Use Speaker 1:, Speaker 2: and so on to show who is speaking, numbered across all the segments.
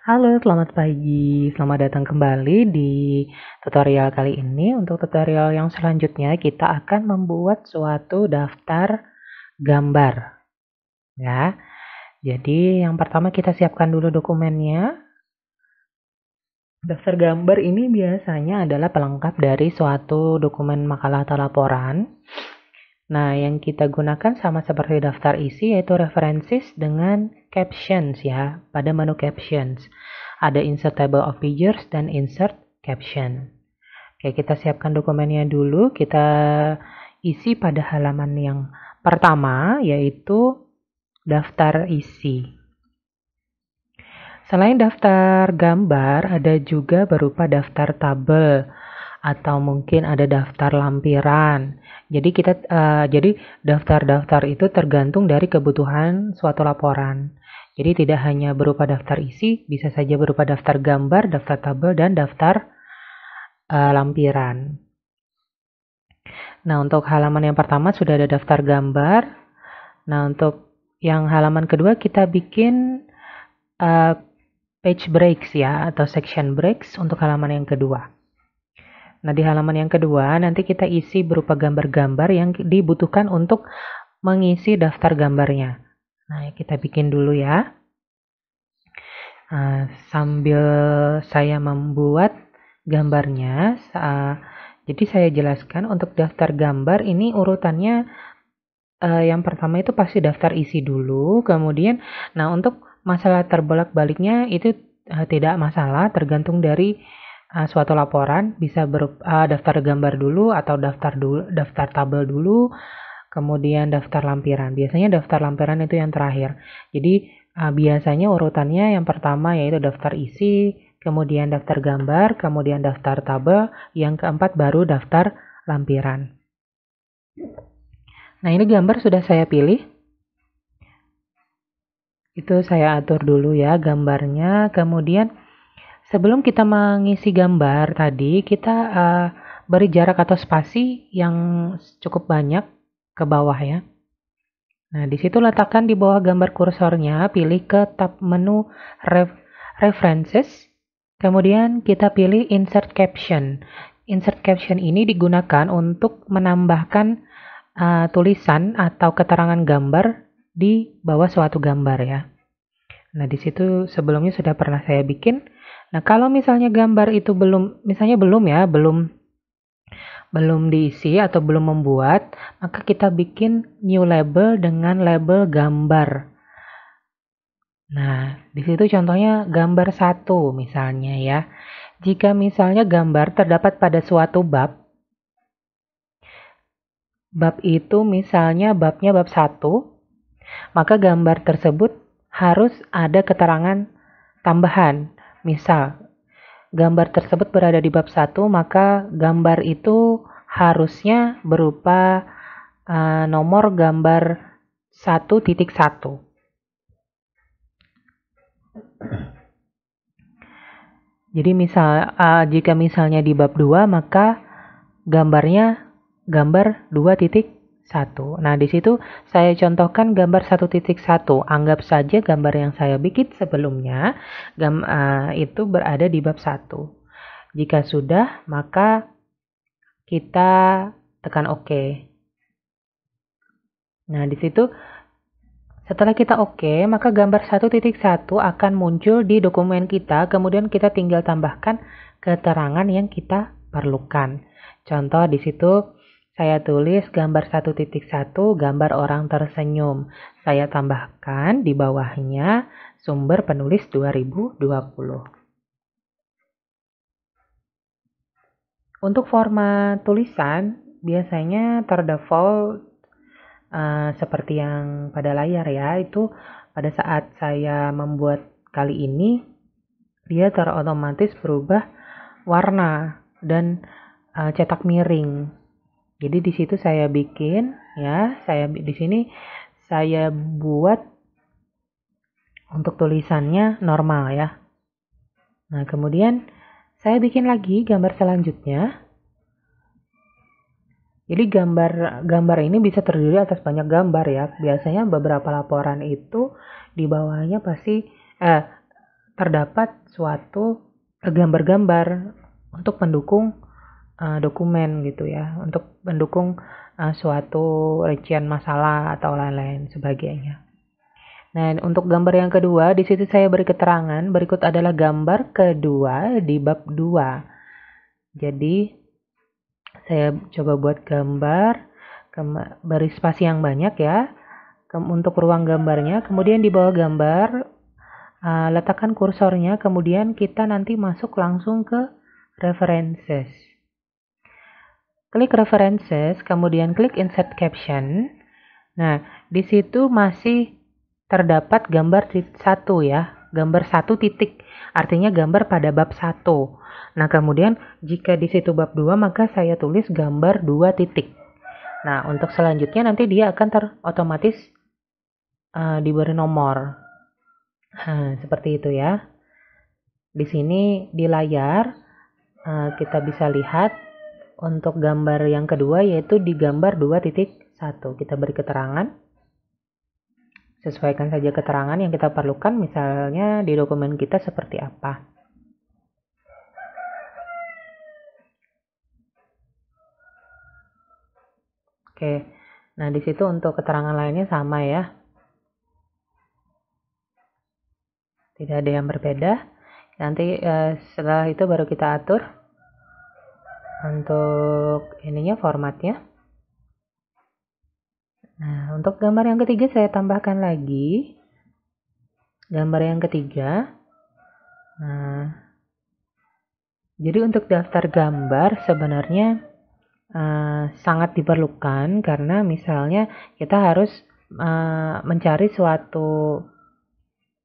Speaker 1: Halo, selamat pagi. Selamat datang kembali di tutorial kali ini. Untuk tutorial yang selanjutnya, kita akan membuat suatu daftar gambar. Ya, jadi yang pertama kita siapkan dulu dokumennya. Daftar gambar ini biasanya adalah pelengkap dari suatu dokumen makalah atau laporan. Nah, yang kita gunakan sama seperti daftar isi, yaitu references dengan captions ya, pada menu captions. Ada insert table of figures dan insert caption. Oke, kita siapkan dokumennya dulu, kita isi pada halaman yang pertama, yaitu daftar isi. Selain daftar gambar, ada juga berupa daftar tabel atau mungkin ada daftar lampiran. Jadi daftar-daftar itu tergantung dari kebutuhan suatu laporan. Jadi tidak hanya berupa daftar isi, bisa saja berupa daftar gambar, daftar tabel, dan daftar lampiran. Nah, untuk halaman yang pertama sudah ada daftar gambar. Nah, untuk yang halaman kedua kita bikin page breaks ya, atau section breaks untuk halaman yang kedua. Nah, di halaman yang kedua nanti kita isi berupa gambar-gambar yang dibutuhkan untuk mengisi daftar gambarnya. Nah, kita bikin dulu ya. Nah, sambil saya membuat gambarnya, jadi saya jelaskan untuk daftar gambar ini urutannya yang pertama itu pasti daftar isi dulu, kemudian nah untuk masalah terbolak-baliknya itu tidak masalah, tergantung dari suatu laporan, bisa berupa daftar gambar dulu atau daftar tabel dulu, kemudian daftar lampiran. Biasanya daftar lampiran itu yang terakhir. Jadi biasanya urutannya yang pertama yaitu daftar isi, kemudian daftar gambar, kemudian daftar tabel, yang keempat baru daftar lampiran. Nah, ini gambar sudah saya pilih. Itu saya atur dulu ya gambarnya. Kemudian sebelum kita mengisi gambar tadi, kita beri jarak atau spasi yang cukup banyak ke bawah ya. Nah, di situ letakkan di bawah gambar kursornya, pilih ke tab menu References, kemudian kita pilih Insert Caption. Insert Caption ini digunakan untuk menambahkan tulisan atau keterangan gambar di bawah suatu gambar ya. Nah, di situ sebelumnya sudah pernah saya bikin. Nah, kalau misalnya gambar itu belum diisi atau belum membuat, maka kita bikin new label dengan label gambar. Nah, di situ contohnya gambar 1 misalnya ya. Jika misalnya gambar terdapat pada suatu bab itu misalnya babnya bab 1, maka gambar tersebut harus ada keterangan tambahan. Misal, gambar tersebut berada di bab 1, maka gambar itu harusnya berupa nomor gambar 1.1. Jadi jika misalnya di bab 2, maka gambarnya gambar 2.1. Nah, di situ saya contohkan gambar 1.1. Anggap saja gambar yang saya bikin sebelumnya itu berada di bab 1. Jika sudah, maka kita tekan OK. Nah, di situ setelah kita OK, maka gambar 1.1 akan muncul di dokumen kita, kemudian kita tinggal tambahkan keterangan yang kita perlukan. Contoh di situ saya tulis gambar 1.1, gambar orang tersenyum. Saya tambahkan di bawahnya sumber penulis 2020. Untuk format tulisan, biasanya terdefault seperti yang pada layar ya, itu pada saat saya membuat kali ini dia terotomatis berubah warna dan cetak miring. Jadi di situ saya bikin ya, di sini saya buat untuk tulisannya normal ya. Nah, kemudian saya bikin lagi gambar selanjutnya. Jadi gambar ini bisa terdiri atas banyak gambar ya. Biasanya beberapa laporan itu di bawahnya pasti terdapat suatu gambar-gambar untuk mendukung dokumen gitu ya, untuk mendukung suatu rincian masalah atau lain-lain sebagainya. Nah, untuk gambar yang kedua, di situ saya beri keterangan, berikut adalah gambar kedua di bab 2. Jadi, saya coba buat gambar, beri spasi yang banyak ya, untuk ruang gambarnya, kemudian di bawah gambar, letakkan kursornya, kemudian kita nanti masuk langsung ke references. Klik references, kemudian klik insert caption. Nah, di situ masih terdapat gambar 1 ya, gambar 1 titik, artinya gambar pada bab 1. Nah, kemudian jika di situ bab 2, maka saya tulis gambar 2 titik. Nah, untuk selanjutnya nanti dia akan otomatis diberi nomor. Seperti itu ya. Di sini di layar kita bisa lihat untuk gambar yang kedua yaitu di gambar 2.1. Kita beri keterangan. Sesuaikan saja keterangan yang kita perlukan, misalnya di dokumen kita seperti apa. Oke, nah di situ untuk keterangan lainnya sama ya. Tidak ada yang berbeda. Nanti setelah itu baru kita atur untuk ininya, formatnya. Nah, untuk gambar yang ketiga saya tambahkan lagi. Gambar yang ketiga. Nah, jadi untuk daftar gambar sebenarnya sangat diperlukan karena misalnya kita harus mencari suatu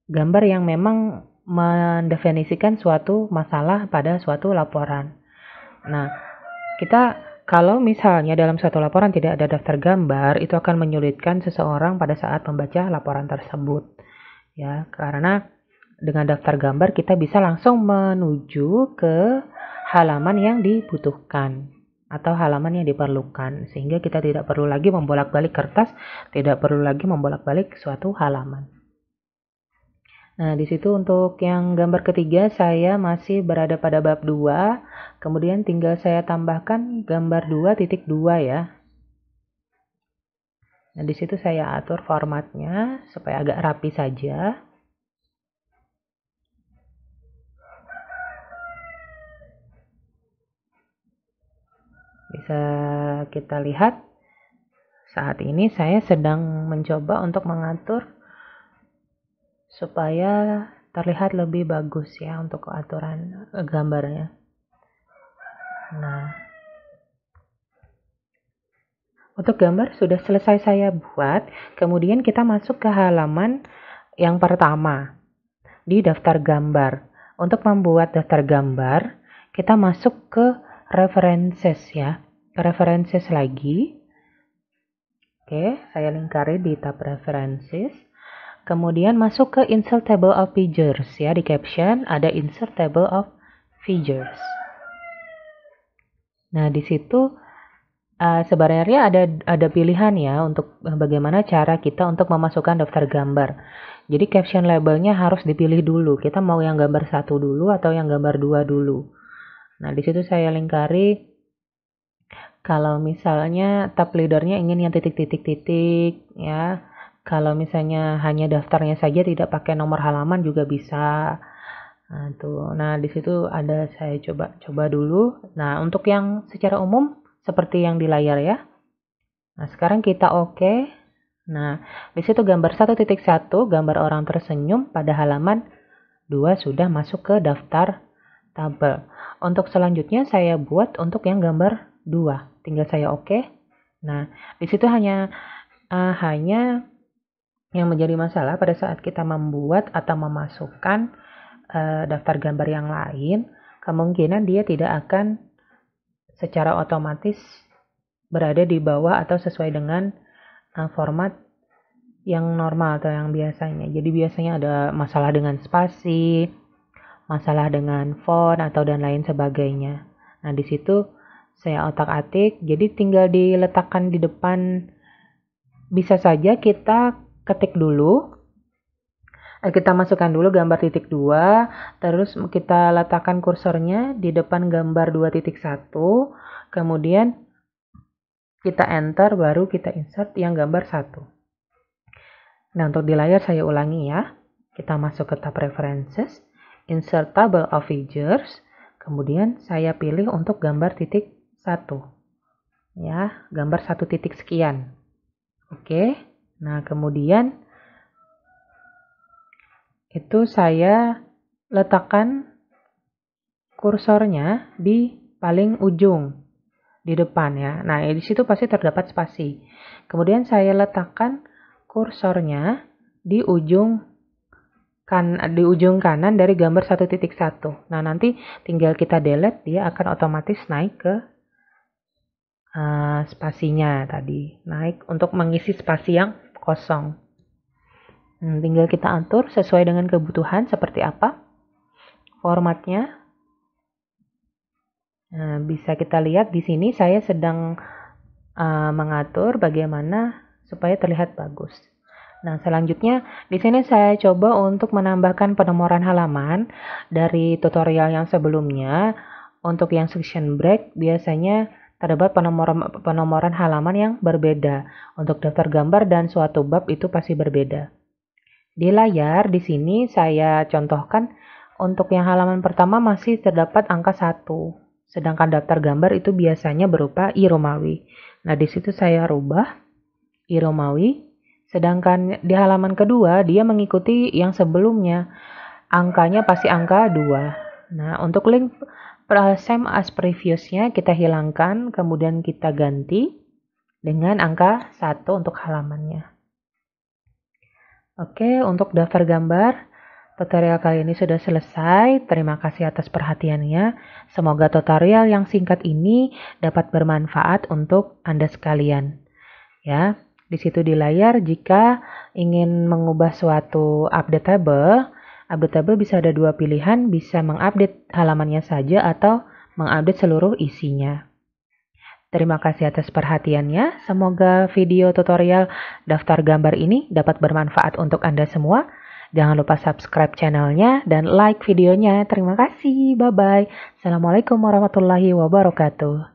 Speaker 1: gambar yang memang mendefinisikan suatu masalah pada suatu laporan. Nah, kita kalau misalnya dalam suatu laporan tidak ada daftar gambar, itu akan menyulitkan seseorang pada saat membaca laporan tersebut. Ya, karena dengan daftar gambar kita bisa langsung menuju ke halaman yang dibutuhkan atau halaman yang diperlukan, sehingga kita tidak perlu lagi membolak-balik kertas, tidak perlu lagi membolak-balik suatu halaman. Nah, di situ untuk yang gambar ketiga saya masih berada pada bab 2, kemudian tinggal saya tambahkan gambar 2.2 ya. Nah, di situ saya atur formatnya supaya agak rapi saja. Bisa kita lihat saat ini saya sedang mencoba untuk mengatur supaya terlihat lebih bagus ya untuk aturan gambarnya. Nah, untuk gambar sudah selesai saya buat, kemudian kita masuk ke halaman yang pertama di daftar gambar. Untuk membuat daftar gambar, kita masuk ke references ya, ke references lagi. Oke, saya lingkari di tab references. Kemudian masuk ke insert table of figures ya, di caption ada insert table of figures. Nah, di situ sebenarnya ada pilihan ya untuk bagaimana cara kita untuk memasukkan daftar gambar. Jadi caption labelnya harus dipilih dulu. Kita mau yang gambar 1 dulu atau yang gambar 2 dulu. Nah, di situ saya lingkari kalau misalnya tab leadernya ingin yang titik-titik-titik ya. Kalau misalnya hanya daftarnya saja tidak pakai nomor halaman juga bisa. Nah, tuh. Nah, di situ ada saya coba dulu. Nah, untuk yang secara umum seperti yang di layar ya. Nah, sekarang kita oke. Nah, di situ gambar 1.1, gambar orang tersenyum pada halaman 2 sudah masuk ke daftar tabel. Untuk selanjutnya saya buat untuk yang gambar 2. Tinggal saya oke. Nah, di situ hanya yang menjadi masalah pada saat kita membuat atau memasukkan daftar gambar yang lain, kemungkinan dia tidak akan secara otomatis berada di bawah atau sesuai dengan format yang normal atau yang biasanya. Jadi biasanya ada masalah dengan spasi, masalah dengan font atau dan lain sebagainya. Nah, di situ saya otak-atik, jadi tinggal diletakkan di depan. Bisa saja kita ketik dulu Kita masukkan dulu gambar titik 2, terus kita letakkan kursornya di depan gambar 2.1, kemudian kita enter, baru kita insert yang gambar 1. Nah, untuk di layar saya ulangi ya. Kita masuk ke tab Preferences, Insert Table of Figures, kemudian saya pilih untuk gambar titik 1. Ya, gambar 1 titik sekian. Oke, nah kemudian itu saya letakkan kursornya di paling ujung di depan ya. Nah, di situ pasti terdapat spasi. Kemudian saya letakkan kursornya di ujung kanan dari gambar 1.1. Nah, nanti tinggal kita delete, dia akan otomatis naik ke spasinya tadi. Naik untuk mengisi spasi yang kosong. Tinggal kita atur sesuai dengan kebutuhan seperti apa formatnya. Nah, bisa kita lihat di sini saya sedang mengatur bagaimana supaya terlihat bagus. Nah, selanjutnya di sini saya coba untuk menambahkan penomoran halaman dari tutorial yang sebelumnya. Untuk yang section break biasanya terdapat penomoran halaman yang berbeda. Untuk daftar gambar dan suatu bab itu pasti berbeda. Di layar di sini saya contohkan untuk yang halaman pertama masih terdapat angka 1. Sedangkan daftar gambar itu biasanya berupa I Romawi. Nah, di situ saya rubah I Romawi. Sedangkan di halaman kedua dia mengikuti yang sebelumnya. Angkanya pasti angka 2. Nah, untuk link same as previousnya kita hilangkan, kemudian kita ganti dengan angka 1 untuk halamannya. Oke, untuk daftar gambar, tutorial kali ini sudah selesai. Terima kasih atas perhatiannya. Semoga tutorial yang singkat ini dapat bermanfaat untuk Anda sekalian. Ya, di situ di layar jika ingin mengubah suatu update table bisa ada 2 pilihan, bisa mengupdate halamannya saja atau mengupdate seluruh isinya. Terima kasih atas perhatiannya. Semoga video tutorial daftar gambar ini dapat bermanfaat untuk Anda semua. Jangan lupa subscribe channelnya dan like videonya. Terima kasih. Bye-bye. Assalamualaikum warahmatullahi wabarakatuh.